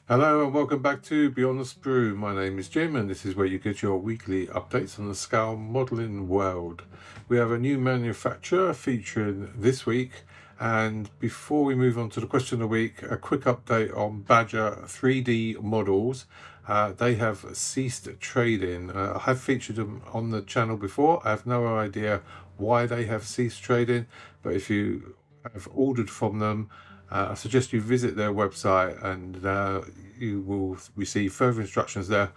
Hello and welcome back to Beyond the Sprue. My name is Jim and this is where you get your weekly updates on the scale modelling world. We have a new manufacturer featuring this week, and before we move on to the question of the week, a quick update on Badger 3D models. They have ceased trading. I have featured them on the channel before. I have no idea why they have ceased trading, but if you have ordered from them, I suggest you visit their website and you will receive further instructions there.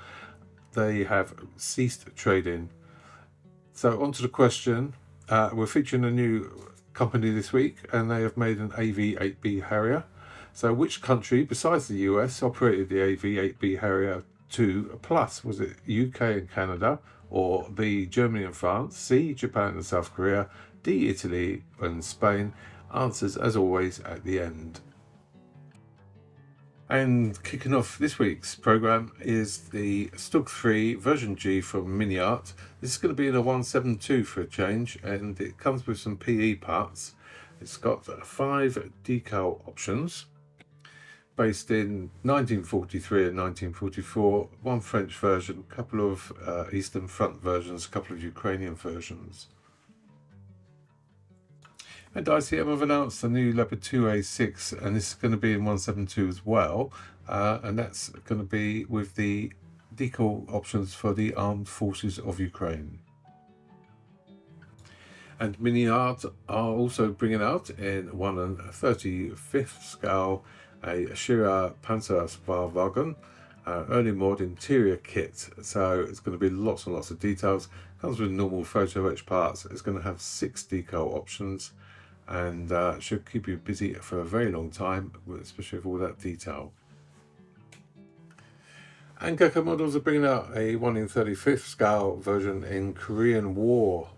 They have ceased trading. So on to the question. We're featuring a new company this week and they have made an AV-8B Harrier. So which country besides the US operated the AV-8B Harrier II Plus? Was it UK and Canada, or B, Germany and France, C, Japan and South Korea, D, Italy and Spain? Answers as always at the end. And kicking off this week's program is the Stug 3 version G from MiniArt. This is going to be in a 172 for a change, and it comes with some PE parts. It's got 5 decal options based in 1943 and 1944, one French version, a couple of Eastern Front versions, a couple of Ukrainian versions. And ICM have announced a new Leopard 2A6, and this is going to be in 172 as well, and that's going to be with the decal options for the Armed Forces of Ukraine. And MiniArt are also bringing out in 1 1/35 scale a Shira Panzerwagen early mod interior kit. So it's going to be lots and lots of details. Comes with normal photo etch parts. It's going to have 6 decal options, and should keep you busy for a very long time, especially with all that detail. And Gecko Models are bringing out a 1 1/35 scale version in Korean War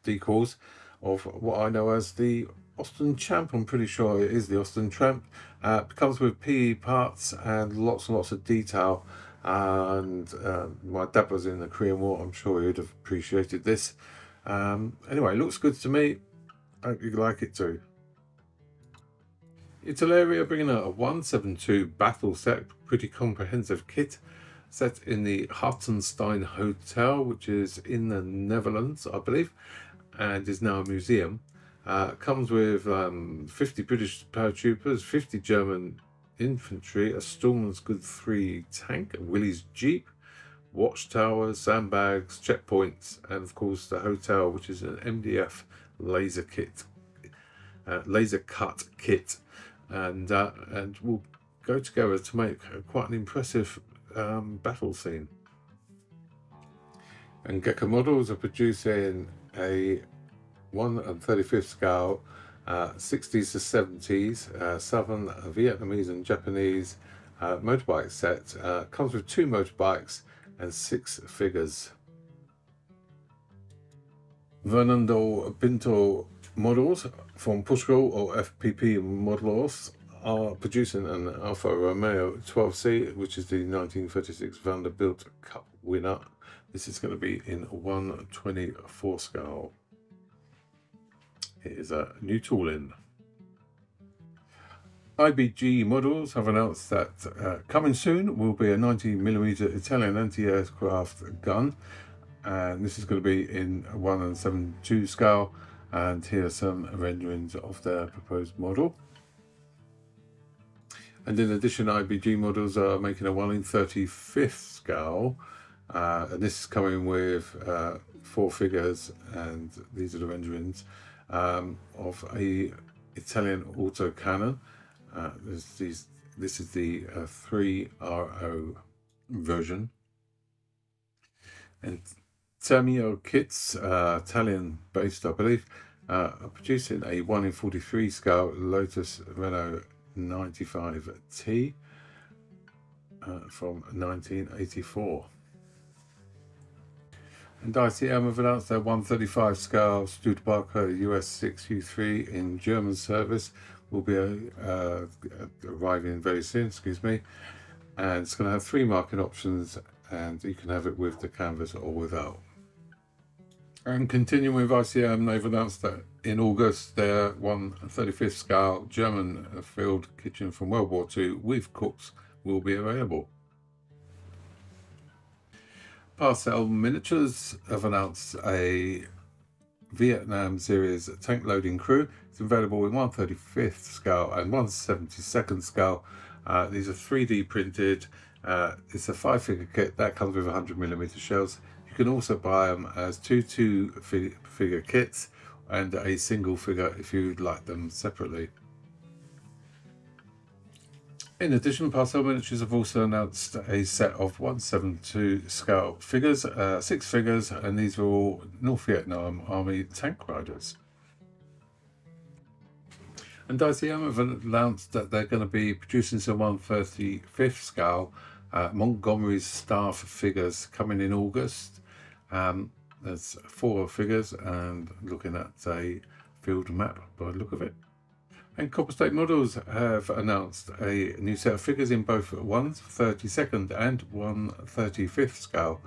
decals of what I know as the Austin Champ. I'm pretty sure it is the Austin Champ. It comes with PE parts and lots of detail. And my dad was in the Korean War. I'm sure he would have appreciated this. Anyway, it looks good to me. I hope you like it too. Italeri are bringing out a 172 battle set, pretty comprehensive kit, set in the Hartenstein Hotel, which is in the Netherlands, I believe, and is now a museum. Comes with 50 British paratroopers, 50 German infantry, a Storm's Good 3 tank, a Willys Jeep, watchtowers, sandbags, checkpoints, and of course the hotel, which is an MDF laser cut kit, and will go together to make quite an impressive battle scene. And Gecko Models are producing a 1 1/35 scale 60s to 70s Southern Vietnamese and Japanese motorbike set. Comes with 2 motorbikes and 6 figures. Fernando Pinto Models from Portugal, or FPP Models, are producing an Alfa Romeo 12C, which is the 1936 Vanderbilt Cup winner. This is going to be in 1/24 scale. It is a new tooling. IBG Models have announced that coming soon will be a 90mm Italian anti-aircraft gun, and this is going to be in 1 1/72 scale, and here are some renderings of their proposed model. And in addition, IBG Models are making a 1 1/35 scale, and this is coming with 4 figures, and these are the renderings of a Italian autocannon. This is the 3RO version. And Tameo Kits, Italian based I believe, are producing a 1 1/43 scale lotus-renault 95T from 1984. And ICM have announced their 1 1/35 scale Studebaker US6U3 in German service will be arriving very soon, and it's going to have 3 marking options, and you can have it with the canvas or without. And continuing with ICM, they've announced that in August their 1/35th scale German field kitchen from World War II with cooks will be available. Parcel Miniatures have announced a Vietnam series tank loading crew. It's available in 1/35th scale and 1/72nd scale. These are 3D printed. It's a 5-figure kit that comes with 100mm shells. You can also buy them as two figure kits and a single figure if you'd like them separately. In addition, Parcel Miniatures have also announced a set of 1/72 scale figures, 6 figures, and these are all North Vietnam Army tank riders. And ICM have announced that they're going to be producing some 1/35th scale Montgomery's staff figures coming in August. There's 4 figures, and looking at a field map by the look of it. And Copper State Models have announced a new set of figures in both 1/32nd and 1/35th scale.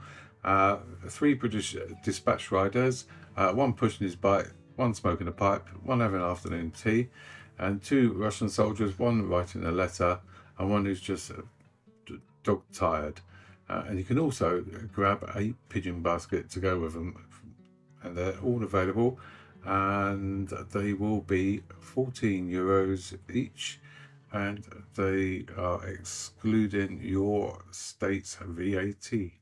3 British dispatch riders, 1 pushing his bike, 1 smoking a pipe, 1 having afternoon tea, and 2 Russian soldiers, 1 writing a letter, and 1 who's just dog tired. And you can also grab a pigeon basket to go with them, and they're all available, and they will be €14 each, and they are excluding your state's VAT.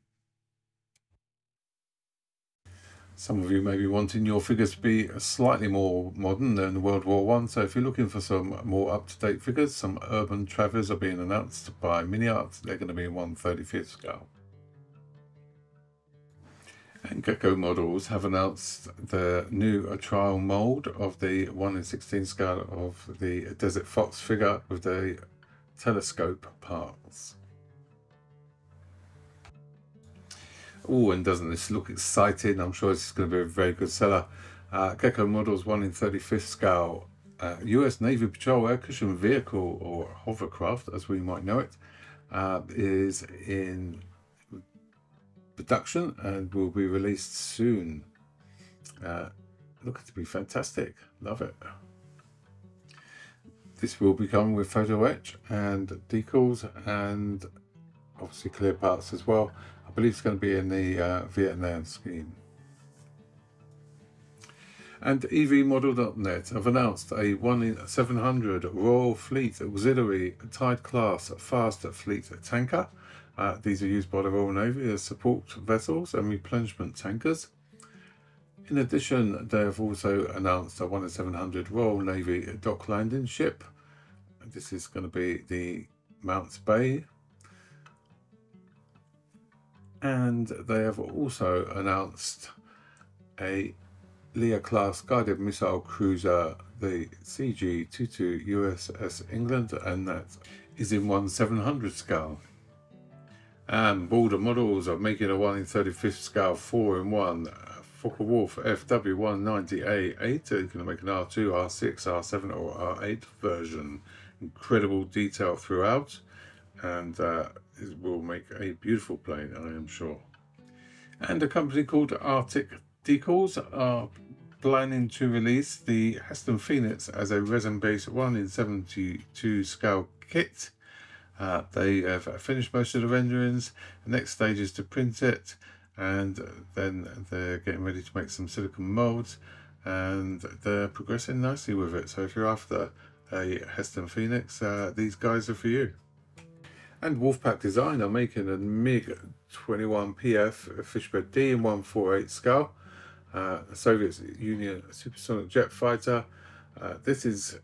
Some of you may be wanting your figures to be slightly more modern than World War I, so if you're looking for some more up-to-date figures, some Urban Travers are being announced by MiniArt. They're going to be in 1/35th scale. And Gecko Models have announced the new trial mould of the 1/16 scale of the Desert Fox figure with the telescope parts. Oh, and doesn't this look exciting? I'm sure this is going to be a very good seller. Gecko Models 1/35th scale US Navy Patrol Air Cushion Vehicle, or hovercraft as we might know it, is in production and will be released soon. Looks to be fantastic. Love it. This will be coming with photo etch and decals and obviously clear parts as well. I believe it's going to be in the Vietnam scheme. And EVModel.net have announced a 1/700 Royal Fleet Auxiliary Tide Class Fast Fleet Tanker. These are used by the Royal Navy as support vessels and replenishment tankers. In addition, they have also announced a 1/700 Royal Navy dock landing ship. This is going to be the Mounts Bay. And they have also announced a Leahy class guided missile cruiser, the CG22 USS England, and that is in 1/700 scale. And Border Models are making a 1/35th scale 4-in-1 Focke-Wulf FW190A8. You can make an R2, R6, R7 or R8 version. Incredible detail throughout, and it will make a beautiful plane, I am sure. And a company called Arctic Decals are planning to release the Aston Phoenix as a resin-based 1/72 scale kit. They have finished most of the renderings. The next stage is to print it, and then they're getting ready to make some silicone molds, and they're progressing nicely with it. So if you're after a Aston Phoenix, these guys are for you. And Wolfpack Design are making a MiG-21 PF Fishbed D in 1/48 scale, Soviet Union supersonic jet fighter. This is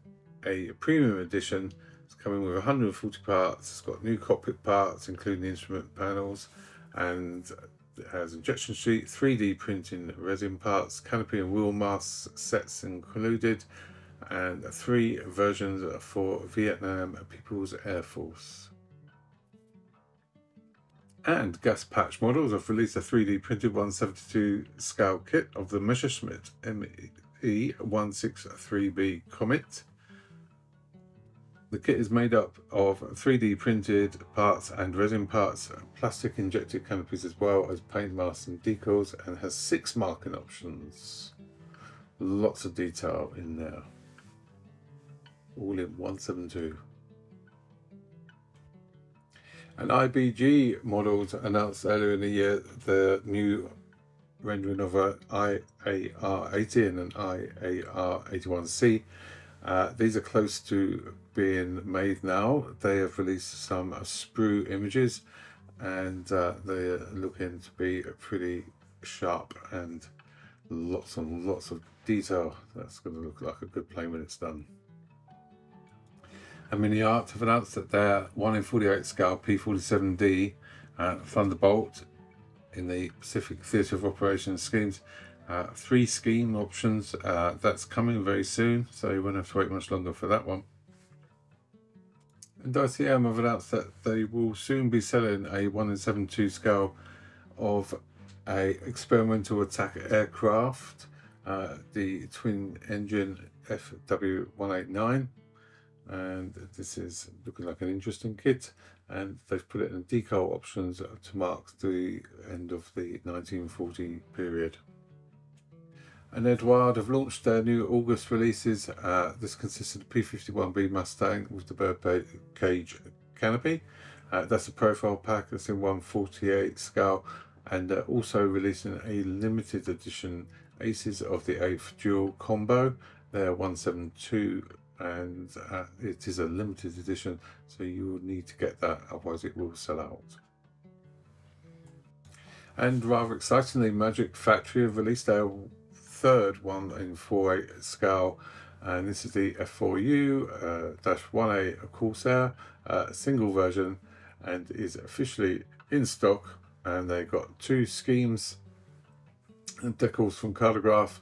a premium edition. It's coming with 140 parts. It's got new cockpit parts, including the instrument panels, and it has injection sheet, 3D printing resin parts, canopy and wheel mask sets included, and 3 versions for Vietnam People's Air Force. And Gaspatch Models have released a 3D printed 1/72 scale kit of the Messerschmitt ME 163B Komet. The kit is made up of 3D printed parts and resin parts, plastic injected canopies as well as paint masks and decals, and has 6 marking options. Lots of detail in there. All in 172. And IBG Models announced earlier in the year the new rendering of a IAR80 and an IAR81C. These are close to being made now. They have released some sprue images, and they're looking to be pretty sharp and lots of detail. That's going to look like a good plane when it's done. And MiniArt have announced that their 1:48 scale P47D Thunderbolt in the Pacific Theatre of Operations schemes. 3 scheme options. That's coming very soon, so you won't have to wait much longer for that one. And ICM have announced that they will soon be selling a 1:72 scale of a experimental attack aircraft, the twin engine FW189, and this is looking like an interesting kit, and they've put it in decal options to mark the end of the 1940 period. And Edouard have launched their new August releases. This consists of the P51B Mustang with the bird cage canopy. That's a profile pack that's in 1:48 scale, and also releasing a limited edition Aces of the 8th Dual combo. They're 172, and it is a limited edition, so you will need to get that, otherwise it will sell out. And rather excitingly, Magic Factory have released their 3rd 1:48 scale, and this is the F4U-1A Corsair single version, and is officially in stock. And they got 2 schemes and decals from Cartograph,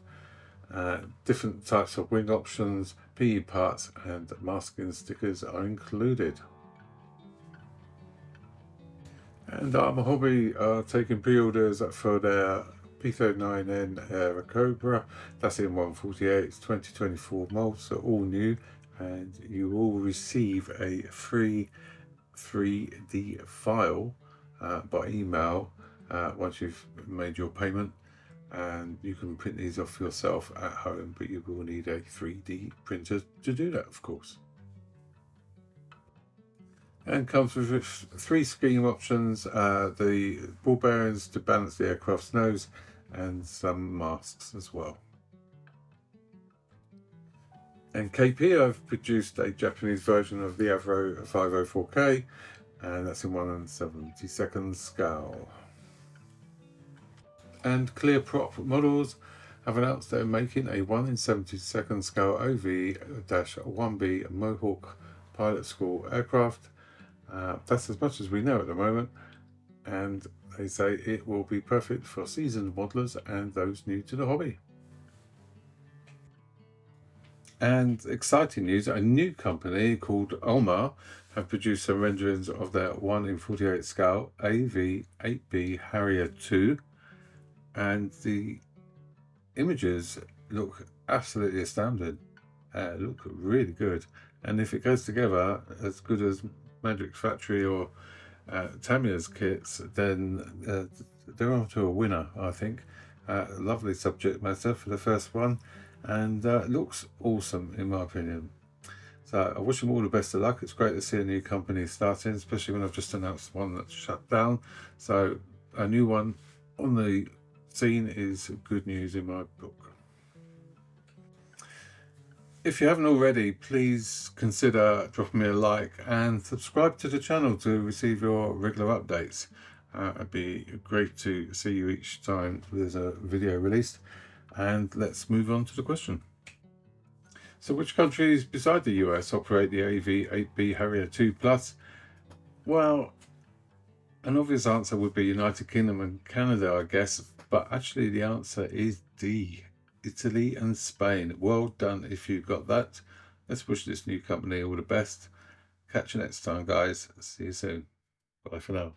different types of wing options, PE parts, and masking stickers are included. And Arma Hobby are taking pre-orders for their P39N airacobra. That's in 1:48. It's 2024 molds, so all new, and you will receive a free 3D file by email once you've made your payment, and you can print these off yourself at home, but you will need a 3D printer to do that, of course. And comes with 3 scheme options, the ball bearings to balance the aircraft's nose, and some masks as well. And KP have produced a Japanese version of the Avro 504K, and that's in 1/72 scale. And Clear Prop Models have announced they're making a 1/72 scale OV-1B Mohawk pilot school aircraft. That's as much as we know at the moment, and they say it will be perfect for seasoned modelers and those new to the hobby. And exciting news, a new company called UMA have produced some renderings of their 1/48 scale AV-8B Harrier II, and the images look absolutely astounding. Look really good, and if it goes together as good as Magic Factory or Tameo's kits, then they're on to a winner, I think. Lovely subject matter for the first one, and looks awesome in my opinion. So I wish them all the best of luck. It's great to see a new company starting, especially when I've just announced one that's shut down. So a new one on the scene is good news in my book. If you haven't already, please consider dropping me a like and subscribe to the channel to receive your regular updates. It'd be great to see you each time there's a video released. And let's move on to the question. So which countries beside the US operate the AV-8B Harrier II Plus? Well, an obvious answer would be United Kingdom and Canada, I guess, but actually the answer is D. Italy and Spain. Well done if you got that. Let's wish this new company all the best. Catch you next time, guys. See you soon. Bye for now.